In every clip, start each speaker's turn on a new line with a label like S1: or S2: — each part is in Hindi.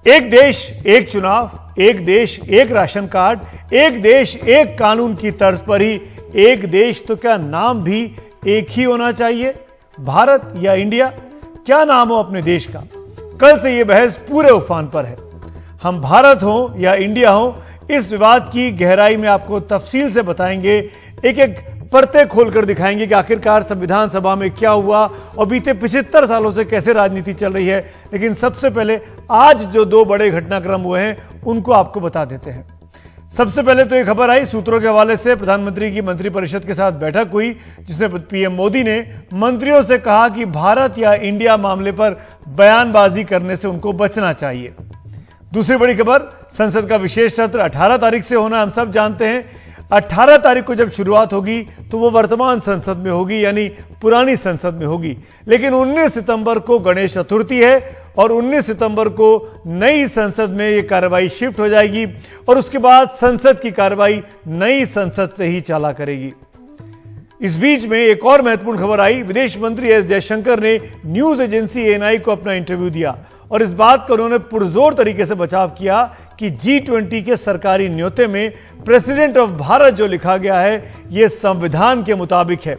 S1: एक देश एक चुनाव, एक देश एक राशन कार्ड, एक देश एक कानून की तर्ज पर ही एक देश तो क्या नाम भी एक ही होना चाहिए? भारत या इंडिया? क्या नाम हो अपने देश का? कल से यह बहस पूरे उफान पर है। हम भारत हो या इंडिया हो, इस विवाद की गहराई में आपको तफसील से बताएंगे, एक एक परतें खोलकर दिखाएंगे कि आखिरकार संविधान सभा में क्या हुआ और बीते 75 सालों से कैसे राजनीति चल रही है। लेकिन सबसे पहले आज जो दो बड़े घटनाक्रम हुए हैं उनको आपको बता देते हैं। सबसे पहले तो एक खबर आई सूत्रों के हवाले से, प्रधानमंत्री की मंत्रिपरिषद के साथ बैठक हुई जिसमें पीएम मोदी ने मंत्रियों से कहा कि भारत या इंडिया मामले पर बयानबाजी करने से उनको बचना चाहिए। दूसरी बड़ी खबर, संसद का विशेष सत्र 18 तारीख से होना हम सब जानते हैं। 18 तारीख को जब शुरुआत होगी तो वो वर्तमान संसद में होगी, यानी पुरानी संसद में होगी। लेकिन 19 सितंबर को गणेश चतुर्थी है और 19 सितंबर को नई संसद में ये कार्रवाई शिफ्ट हो जाएगी और उसके बाद संसद की कार्रवाई नई संसद से ही चला करेगी। इस बीच में एक और महत्वपूर्ण खबर आई। विदेश मंत्री एस जयशंकर ने न्यूज एजेंसी एएनआई को अपना इंटरव्यू दिया और इस बात का उन्होंने पुरजोर तरीके से बचाव किया कि G20 के सरकारी न्योते में प्रेसिडेंट ऑफ भारत जो लिखा गया है यह संविधान के मुताबिक है।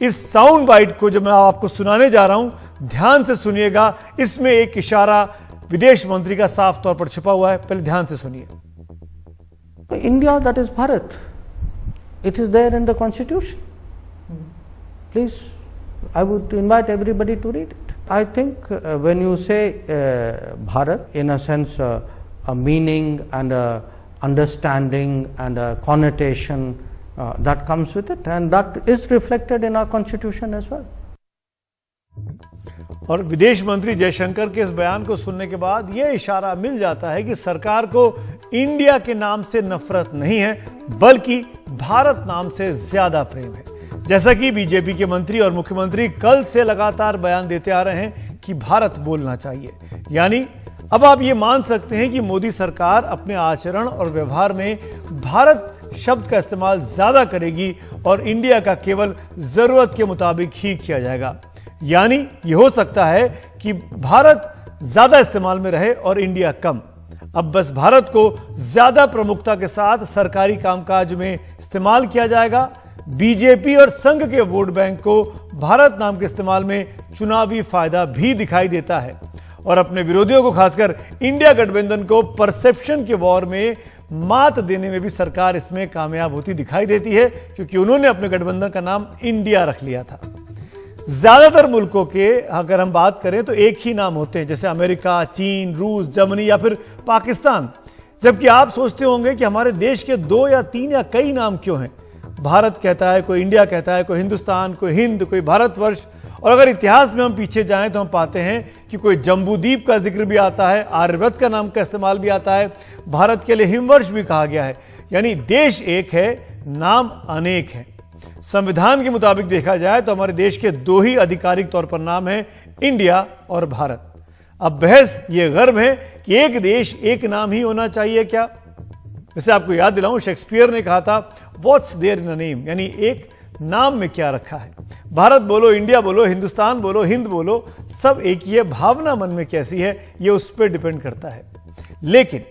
S1: इस साउंड बाइट को जो मैं आपको सुनाने जा रहा हूं, ध्यान से सुनिएगा। इसमें एक इशारा विदेश मंत्री का साफ तौर पर छिपा हुआ है, पहले ध्यान से सुनिए।
S2: India, that is Bharat, it is there in the constitution. Please, I would invite everybody to read it. I think when you say Bharat, in a sense, a meaning and a understanding and a connotation that comes with it, and that is reflected in our constitution as well.
S1: और विदेश मंत्री जयशंकर के इस बयान को सुनने के बाद यह इशारा मिल जाता है कि सरकार को इंडिया के नाम से नफरत नहीं है, बल्कि भारत नाम से ज्यादा प्रेम है। जैसा कि बीजेपी के मंत्री और मुख्यमंत्री कल से लगातार बयान देते आ रहे हैं कि भारत बोलना चाहिए, यानी अब आप ये मान सकते हैं कि मोदी सरकार अपने आचरण और व्यवहार में भारत शब्द का इस्तेमाल ज्यादा करेगी और इंडिया का केवल जरूरत के मुताबिक ही किया जाएगा। यानी यह हो सकता है कि भारत ज्यादा इस्तेमाल में रहे और इंडिया कम। अब बस भारत को ज्यादा प्रमुखता के साथ सरकारी कामकाज में इस्तेमाल किया जाएगा। बीजेपी और संघ के वोट बैंक को भारत नाम के इस्तेमाल में चुनावी फायदा भी दिखाई देता है और अपने विरोधियों को, खासकर इंडिया गठबंधन को परसेप्शन के वॉर में मात देने में भी सरकार इसमें कामयाब होती दिखाई देती है, क्योंकि उन्होंने अपने गठबंधन का नाम इंडिया रख लिया था। ज्यादातर मुल्कों के अगर हम बात करें तो एक ही नाम होते हैं, जैसे अमेरिका, चीन, रूस, जर्मनी या फिर पाकिस्तान। जबकि आप सोचते होंगे कि हमारे देश के 2 या 3 या कई नाम क्यों हैं? भारत कहता है, कोई इंडिया कहता है, कोई हिंदुस्तान, कोई हिंद, कोई भारतवर्ष। और अगर इतिहास में हम पीछे जाएं तो हम पाते हैं कि कोई जम्बूद्वीप का जिक्र भी आता है, आर्यव्रत का नाम का इस्तेमाल भी आता है, भारत के लिए हिमवर्ष भी कहा गया है। यानी देश एक है, नाम अनेक है। संविधान के मुताबिक देखा जाए तो हमारे देश के 2 ही आधिकारिक तौर पर नाम है, इंडिया और भारत। अब बहस ये गर्व है कि एक देश एक नाम ही होना चाहिए क्या? जैसे आपको याद दिलाऊं, शेक्सपियर ने कहा था what's there in a name, यानी एक नाम में क्या रखा है। भारत बोलो, इंडिया बोलो, हिंदुस्तान बोलो, हिंद बोलो, सब एक ही है। भावना मन में कैसी है ये उस पर डिपेंड करता है। लेकिन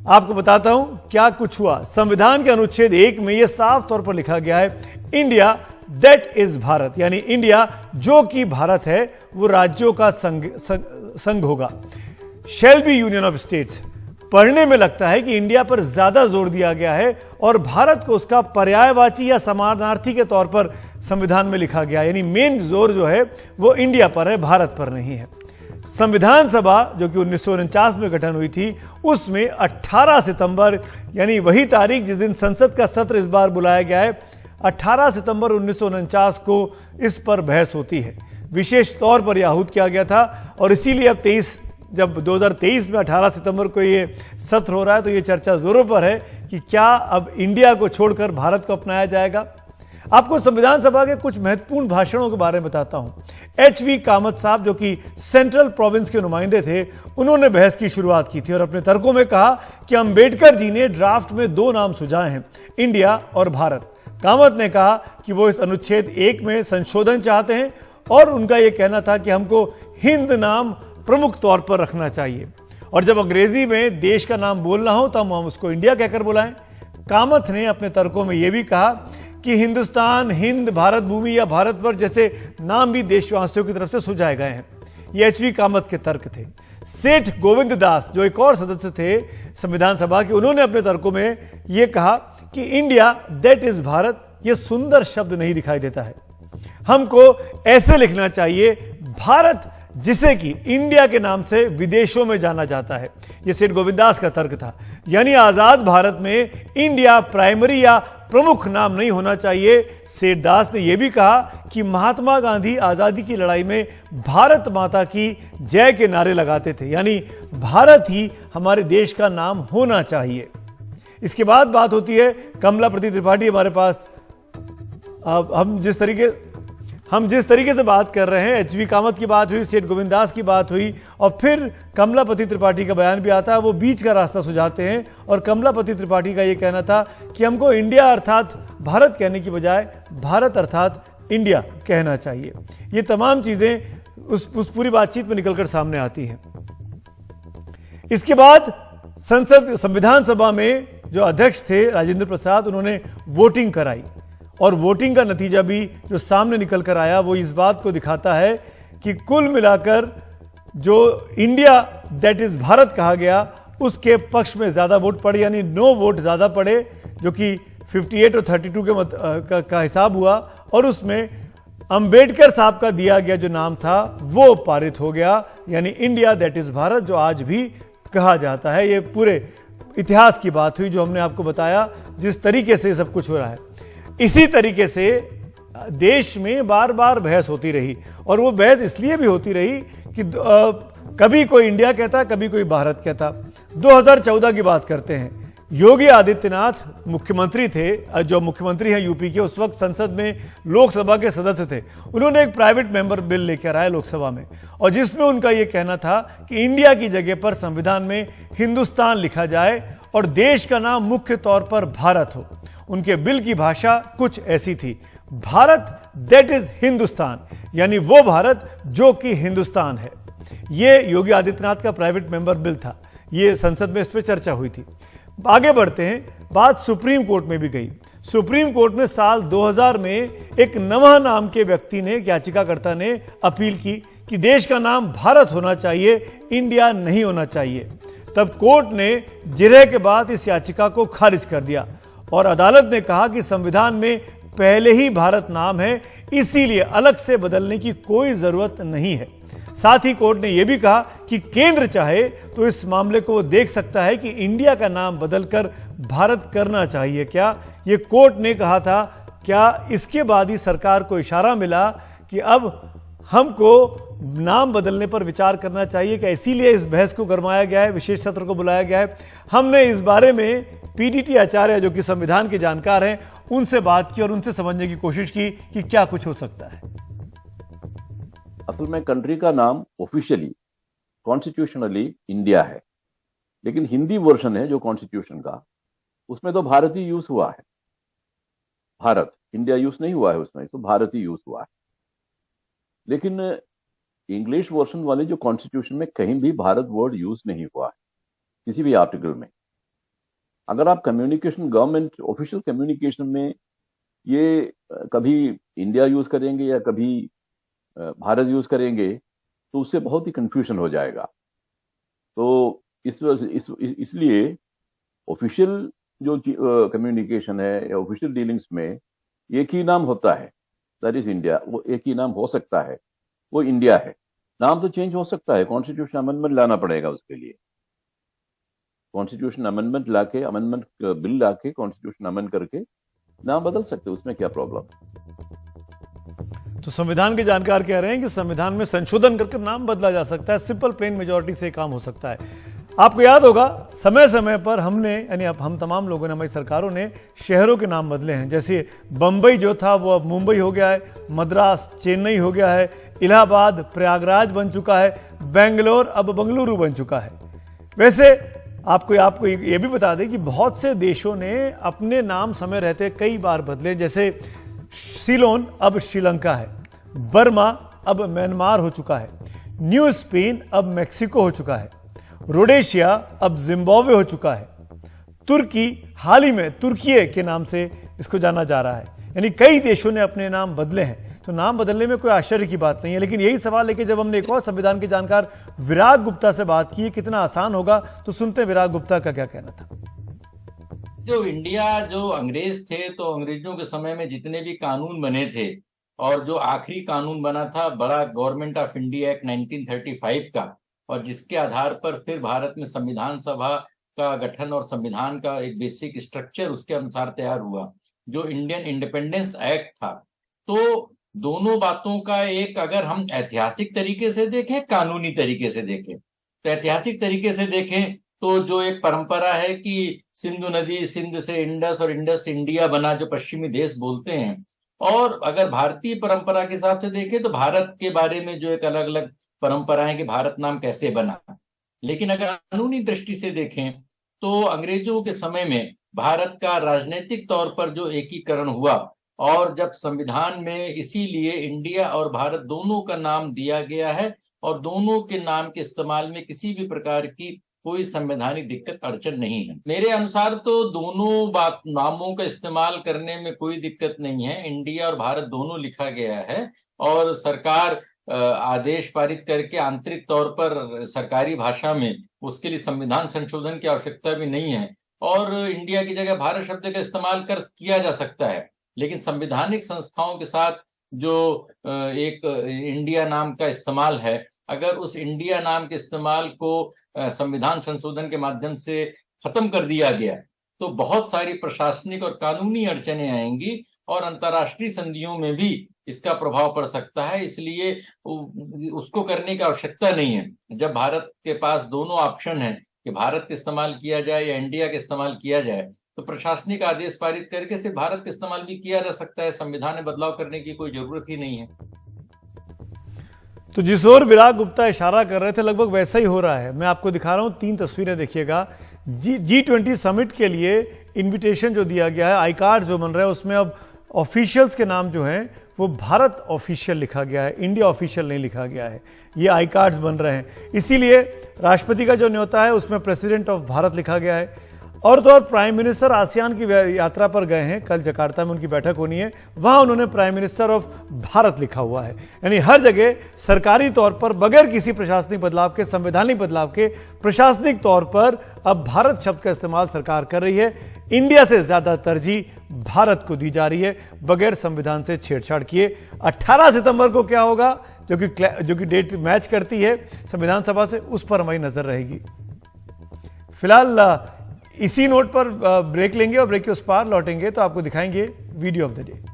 S1: आपको बताता हूं क्या कुछ हुआ। संविधान के अनुच्छेद 1 में यह साफ तौर पर लिखा गया है, इंडिया दैट इज भारत, यानी इंडिया जो कि भारत है वो राज्यों का संघ होगा। Shall be union of states. पढ़ने में लगता है कि इंडिया पर ज्यादा जोर दिया गया है और भारत को उसका पर्यायवाची या समानार्थी के तौर पर संविधान में लिखा गया, यानी मेन जोर जो है वो इंडिया पर है, भारत पर नहीं है। संविधान सभा जो कि 1949 में गठन हुई थी, उसमें 18 सितंबर यानी वही तारीख जिस दिन संसद का सत्र इस बार बुलाया गया है, 18 सितंबर 1949 को इस पर बहस होती है। विशेष तौर पर यह आहूत किया गया था और इसीलिए अब 2023 में 18 सितंबर को ये सत्र हो रहा है तो ये चर्चा जोरों पर है कि क्या अब इंडिया को छोड़कर भारत को अपनाया जाएगा। आपको संविधान सभा के कुछ महत्वपूर्ण भाषणों के बारे में बताता हूं। HV कामत साहब जो कि सेंट्रल प्रोविंस के नुमाइंदे थे, उन्होंने बहस की शुरुआत की थी और अपने तर्कों में कहा कि अंबेडकर जी ने ड्राफ्ट में 2 नाम सुझाए हैं, इंडिया और भारत। कामत ने कहा कि वो इस अनुच्छेद 1 में संशोधन चाहते हैं और उनका यह कहना था कि हमको हिंद नाम प्रमुख तौर पर रखना चाहिए। और जब अंग्रेजी में देश का नाम बोलना हो तो हम उसको इंडिया कहकर बुलाएं। कामथ ने अपने तर्कों में यह भी कहा कि हिंदुस्तान, हिंद, भारत भूमि या भारतवर्ष जैसे नाम भी देशवासियों की तरफ से सुझाए गए हैं। ये एचवी कामथ के तर्क थे। सेठ गोविंद दास, जो एक और सदस्य थे संविधान सभा के, उन्होंने अपने तर्कों में यह कहा कि इंडिया दैट इज भारत यह सुंदर शब्द नहीं दिखाई देता है, हमको ऐसे लिखना चाहिए भारत जिसे कि इंडिया के नाम से विदेशों में जाना जाता है। यह सेठ गोविंदास का तर्क था। यानी आजाद भारत में इंडिया प्राइमरी या प्रमुख नाम नहीं होना चाहिए। सेठ दास ने यह भी कहा कि महात्मा गांधी आजादी की लड़ाई में भारत माता की जय के नारे लगाते थे, यानी भारत ही हमारे देश का नाम होना चाहिए। इसके बाद बात होती है कमलापति त्रिपाठी हमारे पास। अब हम जिस तरीके से बात कर रहे हैं, एचवी कामत की बात हुई, सेठ गोविंदास की बात हुई और फिर कमलापति त्रिपाठी का बयान भी आता है। वो बीच का रास्ता सुझाते हैं और कमलापति त्रिपाठी का ये कहना था कि हमको इंडिया अर्थात भारत कहने की बजाय भारत अर्थात इंडिया कहना चाहिए। ये तमाम चीजें उस पूरी बातचीत में निकलकर सामने आती हैं। इसके बाद संविधान सभा में जो अध्यक्ष थे राजेंद्र प्रसाद, उन्होंने वोटिंग कराई और वोटिंग का नतीजा भी जो सामने निकल कर आया वो इस बात को दिखाता है कि कुल मिलाकर जो इंडिया दैट इज भारत कहा गया उसके पक्ष में ज्यादा वोट पड़े, यानी नो वोट ज्यादा पड़े, जो कि 58 और 32 का हिसाब हुआ और उसमें अंबेडकर साहब का दिया गया जो नाम था वो पारित हो गया, यानी इंडिया दैट इज भारत जो आज भी कहा जाता है। ये पूरे इतिहास की बात हुई जो हमने आपको बताया, जिस तरीके से सब कुछ हो रहा है। इसी तरीके से देश में बार बार बहस होती रही और वो बहस इसलिए भी होती रही कि कभी कोई इंडिया कहता, कभी कोई भारत कहता। 2014 की बात करते हैं। योगी आदित्यनाथ मुख्यमंत्री थे, जो मुख्यमंत्री हैं यूपी के, उस वक्त संसद में लोकसभा के सदस्य थे। उन्होंने एक प्राइवेट मेंबर बिल लेकर आया लोकसभा में और जिसमें उनका यह कहना था कि इंडिया की जगह पर संविधान में हिंदुस्तान लिखा जाए और देश का नाम मुख्य तौर पर भारत हो। उनके बिल की भाषा कुछ ऐसी थी, भारत दैट इज हिंदुस्तान, यानी वो भारत जो कि हिंदुस्तान है। यह योगी आदित्यनाथ का प्राइवेट मेंबर बिल था। यह संसद में इस पर चर्चा हुई थी। आगे बढ़ते हैं, बात सुप्रीम कोर्ट में भी गई। सुप्रीम कोर्ट में साल 2000 में एक नवा नाम के व्यक्ति ने, याचिकाकर्ता ने अपील की कि देश का नाम भारत होना चाहिए, इंडिया नहीं होना चाहिए। तब कोर्ट ने जिरह के बाद इस याचिका को खारिज कर दिया और अदालत ने कहा कि संविधान में पहले ही भारत नाम है, इसीलिए अलग से बदलने की कोई जरूरत नहीं है। साथ ही कोर्ट ने यह भी कहा कि केंद्र चाहे तो इस मामले को वो देख सकता है कि इंडिया का नाम बदलकर भारत करना चाहिए क्या। ये कोर्ट ने कहा था। क्या इसके बाद ही सरकार को इशारा मिला कि अब हमको नाम बदलने पर विचार करना चाहिए? क्या इसीलिए इस बहस को गरमाया गया है, विशेष सत्र को बुलाया गया है? हमने इस बारे में पीडीटी आचार्य जो कि संविधान के जानकार हैं उनसे बात की और उनसे समझने की कोशिश की कि क्या कुछ हो सकता है।
S3: असल में कंट्री का नाम ऑफिशियली कॉन्स्टिट्यूशनली इंडिया है, लेकिन हिंदी वर्जन है जो कॉन्स्टिट्यूशन का, उसमें तो भारत ही यूज हुआ है। भारत, इंडिया यूज नहीं हुआ है उसमें, तो भारत ही यूज हुआ है। लेकिन इंग्लिश वर्जन वाले जो कॉन्स्टिट्यूशन में कहीं भी भारत वर्ड यूज नहीं हुआ है किसी भी आर्टिकल में। अगर आप कम्युनिकेशन, गवर्नमेंट ऑफिशियल कम्युनिकेशन में ये कभी इंडिया यूज करेंगे या कभी भारत यूज करेंगे तो उससे बहुत ही कंफ्यूजन हो जाएगा। तो इसलिए ऑफिशियल जो कम्युनिकेशन है या ऑफिशियल डीलिंग्स में एक ही नाम होता है, दैट इज इंडिया। वो एक ही नाम हो सकता है, वो इंडिया है। नाम तो चेंज हो सकता है, कॉन्स्टिट्यूशन अमेंडमेंट लाना पड़ेगा उसके लिए। कॉन्स्टिट्यूशन अमेंडमेंट लाके, अमेंडमेंट बिल लाके कॉन्स्टिट्यूशन अमेंड करके नाम बदल सकते, उसमें क्या प्रॉब्लम।
S1: तो संविधान के जानकार कह रहे हैं कि संविधान में संशोधन करके नाम बदला जा सकता है, सिंपल प्लेन मेजॉरिटी से काम हो सकता है। आपको याद होगा समय समय पर हमने, यानी हम तमाम लोगों ने, हमारी सरकारों ने शहरों के नाम बदले हैं। जैसे बंबई जो था वो अब मुंबई हो गया है, मद्रास चेन्नई हो गया है, इलाहाबाद प्रयागराज बन चुका है, बेंगलोर अब बंगलुरु बन चुका है। वैसे आपको ये भी बता दें कि बहुत से देशों ने अपने नाम समय रहते कई बार बदले। जैसे सीलोन अब श्रीलंका है, बर्मा अब म्यांमार हो चुका है, न्यू स्पेन अब मेक्सिको हो चुका है, रोडेशिया अब जिम्बाब्वे हो चुका है। तुर्की हाल ही में तुर्किये के नाम से इसको जाना जा रहा है। यानी कई देशों ने अपने नाम बदले हैं, तो नाम बदलने में कोई आश्चर्य की बात नहीं है। लेकिन यही सवाल लेके जब हमने एक और संविधान के जानकार विराग गुप्ता से बात की, कितना आसान होगा, तो सुनते हैं विराग गुप्ता का क्या कहना था।
S4: जो इंडिया, जो अंग्रेज थे, तो अंग्रेजों के समय में जितने भी कानून बने थे, और जो आखिरी कानून बना था बड़ा गवर्नमेंट ऑफ इंडिया एक्ट 1935 का, और जिसके आधार पर फिर भारत में संविधान सभा का गठन और संविधान का एक बेसिक स्ट्रक्चर उसके अनुसार तैयार हुआ, जो इंडियन इंडिपेंडेंस एक्ट था। तो दोनों बातों का एक, अगर हम ऐतिहासिक तरीके से देखें, कानूनी तरीके से देखें, तो ऐतिहासिक तरीके से देखें तो जो एक परंपरा है कि सिंधु नदी, सिंध से इंडस और इंडस से इंडिया बना, जो पश्चिमी देश बोलते हैं, और अगर भारतीय परंपरा के हिसाब से देखें तो भारत के बारे में जो एक अलग अलग परंपराएं कि भारत नाम कैसे बना। लेकिन अगर कानूनी दृष्टि से देखें तो अंग्रेजों के समय में भारत का राजनीतिक तौर पर जो एकीकरण हुआ, और जब संविधान में इसीलिए इंडिया और भारत दोनों का नाम दिया गया है, और दोनों के नाम के इस्तेमाल में किसी भी प्रकार की कोई संवैधानिक दिक्कत अड़चन नहीं है। मेरे अनुसार तो दोनों नामों का इस्तेमाल करने में कोई दिक्कत नहीं है। इंडिया और भारत दोनों लिखा गया है, और सरकार आदेश पारित करके आंतरिक तौर पर सरकारी भाषा में उसके लिए संविधान संशोधन की आवश्यकता भी नहीं है, और इंडिया की जगह भारत शब्द का इस्तेमाल किया जा सकता है। लेकिन संवैधानिक संस्थाओं के साथ जो एक इंडिया नाम का इस्तेमाल है, अगर उस इंडिया नाम के इस्तेमाल को संविधान संशोधन के माध्यम से खत्म कर दिया गया तो बहुत सारी प्रशासनिक और कानूनी अड़चनें आएंगी, और अंतर्राष्ट्रीय संधियों में भी इसका प्रभाव पड़ सकता है। इसलिए उसको करने की आवश्यकता नहीं है। जब भारत के पास दोनों ऑप्शन है कि भारत का इस्तेमाल किया जाए या इंडिया का इस्तेमाल किया जाए, तो प्रशासनिक आदेश पारित करके सिर्फ भारत का इस्तेमाल भी किया जा सकता है। संविधान में बदलाव करने की कोई जरूरत ही नहीं है।
S1: तो जिस ओर विराग गुप्ता इशारा कर रहे थे लगभग वैसा ही हो रहा है। मैं आपको दिखा रहा हूं 3 तस्वीरें, देखिएगा। G20 समिट के लिए इनविटेशन जो दिया गया है, आई कार्ड जो बन रहा है, उसमें अब ऑफिशियल्स के नाम जो हैं वो भारत ऑफिशियल लिखा गया है, इंडिया ऑफिशियल नहीं लिखा गया है। ये आई कार्ड्स बन रहे हैं। इसीलिए राष्ट्रपति का जो न्योता है उसमें प्रेसिडेंट ऑफ भारत लिखा गया है। और तो और प्राइम मिनिस्टर आसियान की यात्रा पर गए हैं, कल जकार्ता में उनकी बैठक होनी है, वहां उन्होंने प्राइम मिनिस्टर ऑफ भारत लिखा हुआ है। यानी हर जगह सरकारी तौर पर बगैर किसी प्रशासनिक बदलाव के, संवैधानिक बदलाव के, प्रशासनिक तौर पर अब भारत शब्द का इस्तेमाल सरकार कर रही है। इंडिया से ज्यादा तरजीह भारत को दी जा रही है, बगैर संविधान से छेड़छाड़ किए। 18 सितंबर को क्या होगा, जो कि डेट मैच करती है संविधान सभा से, उस पर हमारी नजर रहेगी। फिलहाल इसी नोट पर ब्रेक लेंगे, और ब्रेक के उस पार लौटेंगे तो आपको दिखाएंगे वीडियो ऑफ द डे।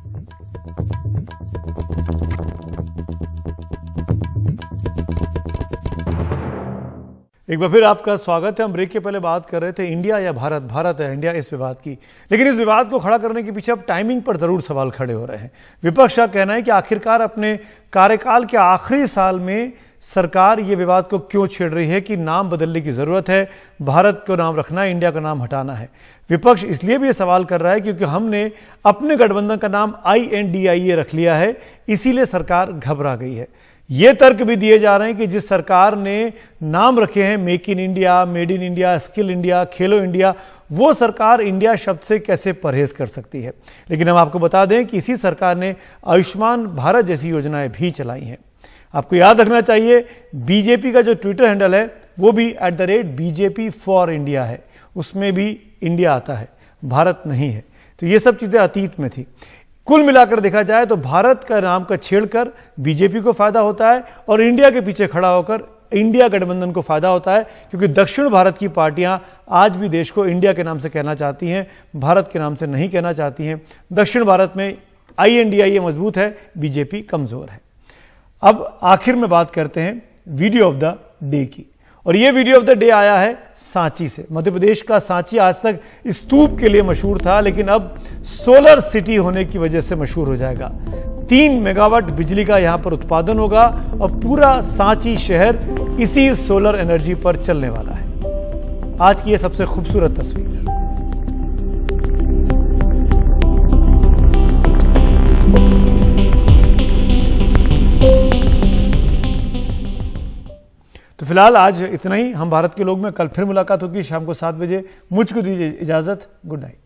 S1: एक बार फिर आपका स्वागत है। हम ब्रेक के पहले बात कर रहे थे इंडिया या भारत, भारत है इंडिया, इस विवाद की। लेकिन इस विवाद को खड़ा करने के पीछे अब टाइमिंग पर जरूर सवाल खड़े हो रहे हैं। विपक्ष का कहना है कि आखिरकार अपने कार्यकाल के आखिरी साल में सरकार ये विवाद को क्यों छेड़ रही है कि नाम बदलने की जरूरत है, भारत को नाम रखना है, इंडिया का नाम हटाना है। विपक्ष इसलिए भी ये सवाल कर रहा है क्योंकि हमने अपने गठबंधन का नाम INDIA रख लिया है, इसीलिए सरकार घबरा गई है। ये तर्क भी दिए जा रहे हैं कि जिस सरकार ने नाम रखे हैं make in India, made in India, skill India, Khelo India, वो सरकार इंडिया शब्द से कैसे परहेज कर सकती है। लेकिन हम आपको बता दें कि इसी सरकार ने आयुष्मान भारत जैसी योजनाएं भी चलाई हैं। आपको याद रखना चाहिए बीजेपी का जो ट्विटर हैंडल है वो भी @BJP फॉर इंडिया है, उसमें भी इंडिया आता है, भारत नहीं है। तो ये सब चीजें अतीत में थी। कुल मिलाकर देखा जाए तो भारत का नाम का छेड़कर बीजेपी को फायदा होता है, और इंडिया के पीछे खड़ा होकर इंडिया गठबंधन को फायदा होता है, क्योंकि दक्षिण भारत की पार्टियां आज भी देश को इंडिया के नाम से कहना चाहती हैं, भारत के नाम से नहीं कहना चाहती हैं। दक्षिण भारत में INDIA मजबूत है, बीजेपी कमजोर है। अब आखिर में बात करते हैं वीडियो ऑफ द डे की, और ये वीडियो ऑफ द डे आया है सांची से। मध्य प्रदेश का सांची आज तक स्तूप के लिए मशहूर था, लेकिन अब सोलर सिटी होने की वजह से मशहूर हो जाएगा। 3 मेगावाट बिजली का यहां पर उत्पादन होगा, और पूरा सांची शहर इसी सोलर एनर्जी पर चलने वाला है। आज की यह सबसे खूबसूरत तस्वीर। तो फिलहाल आज इतना ही। हम भारत के लोग में कल फिर मुलाकात होगी शाम को 7 बजे। मुझको दीजिए इजाजत। Good night.